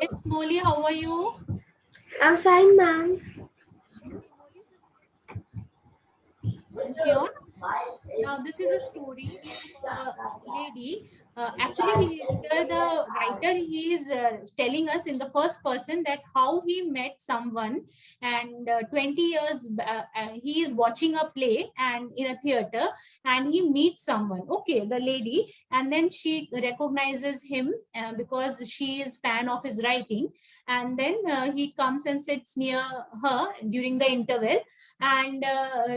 Yes, Molly, how are you? I'm fine, ma'am. Jion. Now, this is a story of a lady. Actually, here the writer he is telling us in the first person that how he met someone, and 20 years he is watching a play and in a theater, and he meets someone. Okay, the lady, and then she recognizes him because she is fan of his writing, and then he comes and sits near her during the interval, and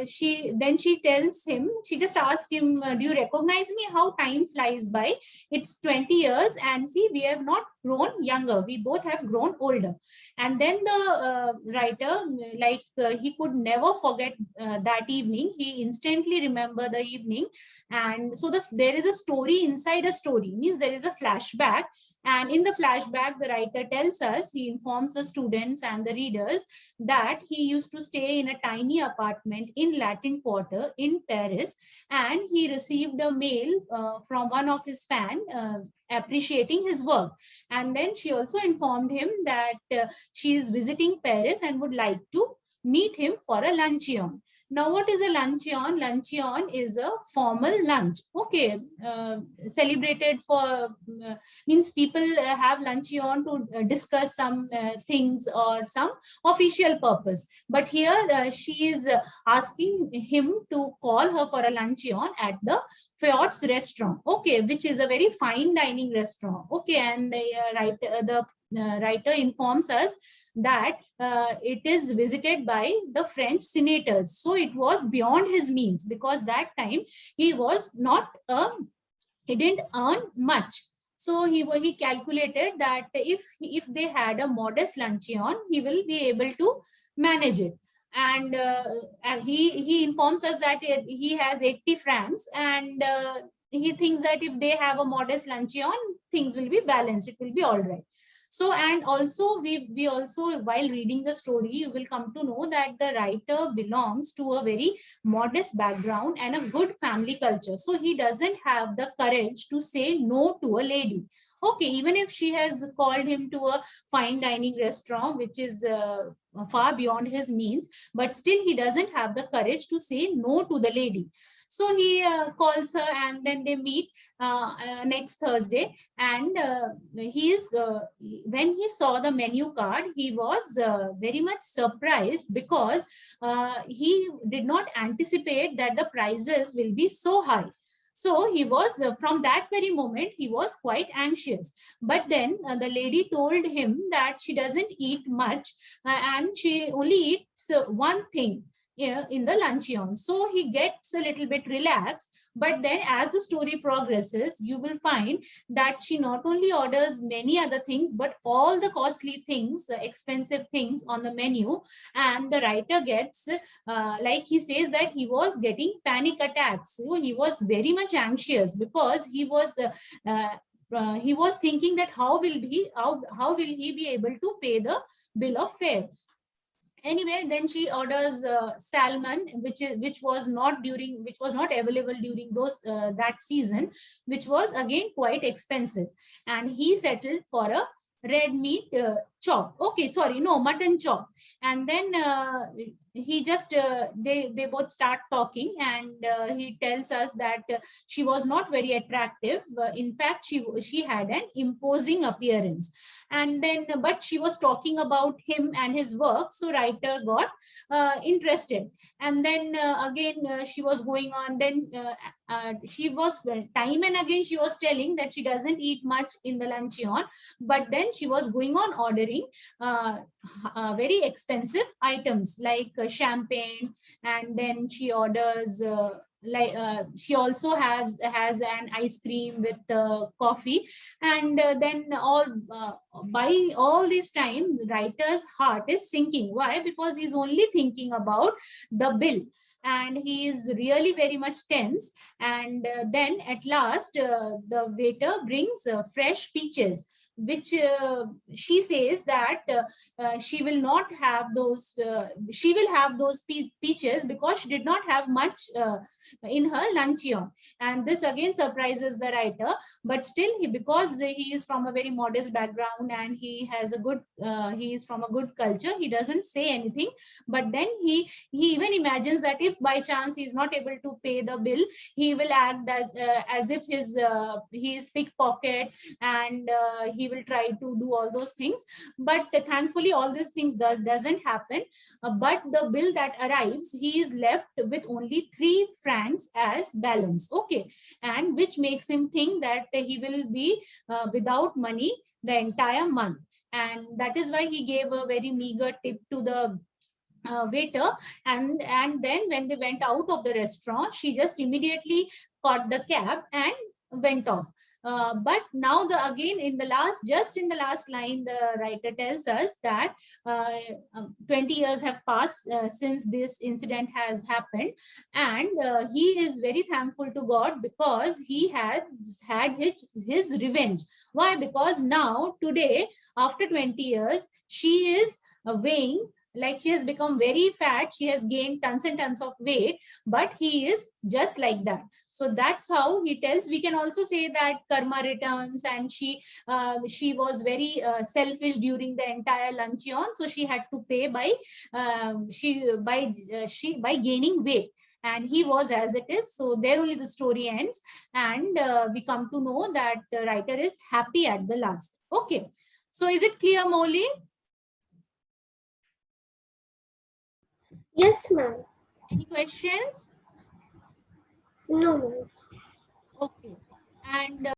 she tells him, she just asks him, do you recognize me? How time flies by. It's 20 years, and see, we have not grown younger, we both have grown older. And then the writer, he could never forget that evening. He instantly remember the evening. And so there is a story inside a story, means there is a flashback. And in the flashback, the writer tells us, he informs the students and the readers that he used to stay in a tiny apartment in Latin Quarter in Paris, and he received a mail from one of his fans appreciating his work. And then she also informed him that she is visiting Paris and would like to meet him for a luncheon. Now, what is a luncheon? Luncheon is a formal lunch. Okay, celebrated for means people have luncheon to discuss some things or some official purpose. But here she is asking him to call her for a luncheon at the Fiots restaurant, okay, which is a very fine dining restaurant. Okay, and the writer informs us that it is visited by the French senators. So it was beyond his means, because that time he was not he didn't earn much. So he calculated that if they had a modest luncheon, he will be able to manage it. And he informs us that he has 80 francs, and he thinks that if they have a modest luncheon, things will be balanced, it will be all right. So, and also we also, while reading the story, you will come to know that the writer belongs to a very modest background and a good family culture. So he doesn't have the courage to say no to a lady. Okay, even if she has called him to a fine dining restaurant, which is far beyond his means, but still he doesn't have the courage to say no to the lady. So he calls her, and then they meet next Thursday. And he is when he saw the menu card, he was very much surprised, because he did not anticipate that the prices will be so high. So he was from that very moment he was quite anxious. But then the lady told him that she doesn't eat much, and she only eats one thing, yeah, in the luncheon. So he gets a little bit relaxed. But then as the story progresses, you will find that she not only orders many other things, but all the costly things, the expensive things on the menu. And the writer gets, like he says, that he was getting panic attacks. So he was very much anxious, because he was thinking that how will he be able to pay the bill of fare. Anyway, then she orders salmon, which was not available during those that season, which was again quite expensive. And he settled for a red meat chop. Okay, sorry, no, mutton chop. And then he just they both start talking, and he tells us that she was not very attractive. In fact, she had an imposing appearance. And then but she was talking about him and his work, so writer got interested. And then again she was going on. Then she was time and again she was telling that she doesn't eat much in the luncheon. But then she was going on ordering very expensive items like champagne. And then she orders she also has an ice cream with coffee. And then by all this time, the writer's heart is sinking. Why? Because he's only thinking about the bill, and he is really very much tense. And then at last the waiter brings fresh peaches, which she says that she will not have those, she will have those peaches because she did not have much in her luncheon. And this again surprises the writer, but still because he is from a very modest background and he has a good, he is from a good culture, he doesn't say anything. But then he even imagines that if by chance he is not able to pay the bill, he will act as if he is pickpocket, and he will try to do all those things. But thankfully all these things doesn't happen. But the bill that arrives, he is left with only 3 francs as balance. Okay, and which makes him think that he will be without money the entire month. And that is why he gave a very meager tip to the waiter. And then when they went out of the restaurant, she just immediately caught the cab and went off. But now the again in the last, just in the last line, the writer tells us that uh, 20 years have passed since this incident has happened, and he is very thankful to God because he had had his revenge. Why? Because now today, after 20 years, she is weighing, like she has become very fat, she has gained tons and tons of weight, but he is just like that. So that's how he tells. We can also say that karma returns, and she was very selfish during the entire luncheon, so she had to pay by she by gaining weight, and he was as it is. So there only the story ends, and we come to know that the writer is happy at the last. Okay, so is it clear, Molly? Yes, ma'am. Any questions? No, ma'am. Okay. And